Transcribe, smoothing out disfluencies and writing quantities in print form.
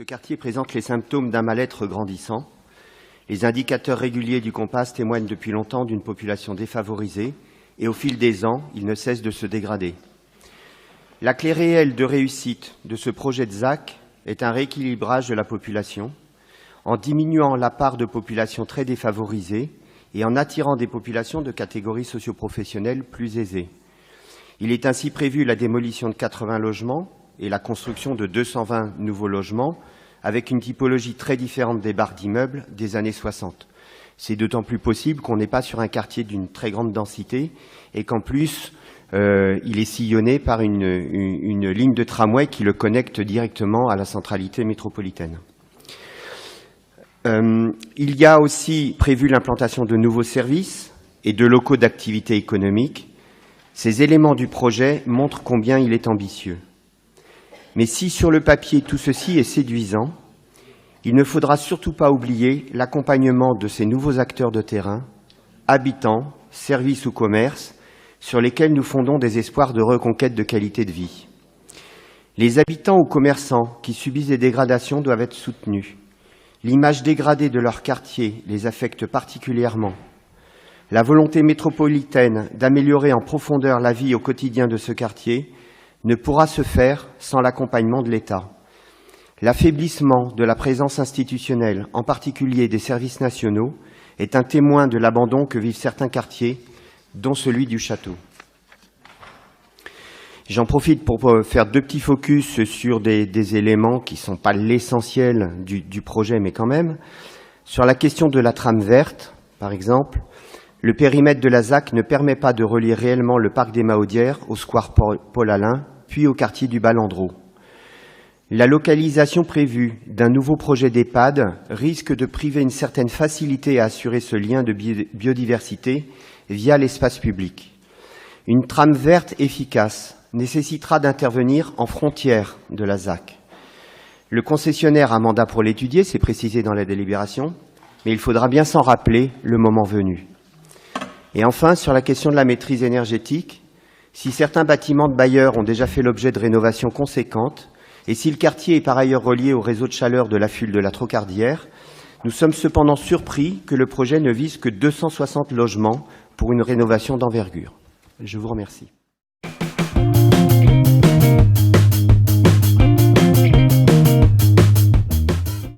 Ce quartier présente les symptômes d'un mal-être grandissant. Les indicateurs réguliers du Compass témoignent depuis longtemps d'une population défavorisée et au fil des ans, il ne cesse de se dégrader. La clé réelle de réussite de ce projet de ZAC est un rééquilibrage de la population en diminuant la part de populations très défavorisées et en attirant des populations de catégories socioprofessionnelles plus aisées. Il est ainsi prévu la démolition de 80 logements et la construction de 220 nouveaux logements avec une typologie très différente des barres d'immeubles des années 60. C'est d'autant plus possible qu'on n'est pas sur un quartier d'une très grande densité et qu'en plus, il est sillonné par une ligne de tramway qui le connecte directement à la centralité métropolitaine. Il y a aussi prévu l'implantation de nouveaux services et de locaux d'activité économique. Ces éléments du projet montrent combien il est ambitieux. Mais si sur le papier tout ceci est séduisant, il ne faudra surtout pas oublier l'accompagnement de ces nouveaux acteurs de terrain, habitants, services ou commerces, sur lesquels nous fondons des espoirs de reconquête de qualité de vie. Les habitants ou commerçants qui subissent des dégradations doivent être soutenus. L'image dégradée de leur quartier les affecte particulièrement. La volonté métropolitaine d'améliorer en profondeur la vie au quotidien de ce quartier ne pourra se faire sans l'accompagnement de l'État. L'affaiblissement de la présence institutionnelle, en particulier des services nationaux, est un témoin de l'abandon que vivent certains quartiers, dont celui du Château. J'en profite pour faire deux petits focus sur des éléments qui ne sont pas l'essentiel du projet, mais quand même. Sur la question de la trame verte, par exemple, le périmètre de la ZAC ne permet pas de relier réellement le parc des Mahaudières au square Paul-Alain, puis au quartier du Balandreau. La localisation prévue d'un nouveau projet d'EHPAD risque de priver une certaine facilité à assurer ce lien de biodiversité via l'espace public. Une trame verte efficace nécessitera d'intervenir en frontière de la ZAC. Le concessionnaire a mandat pour l'étudier, c'est précisé dans la délibération, mais il faudra bien s'en rappeler le moment venu. Et enfin, sur la question de la maîtrise énergétique, si certains bâtiments de bailleurs ont déjà fait l'objet de rénovations conséquentes, et si le quartier est par ailleurs relié au réseau de chaleur de la Fulle de la Trocardière, nous sommes cependant surpris que le projet ne vise que 260 logements pour une rénovation d'envergure. Je vous remercie.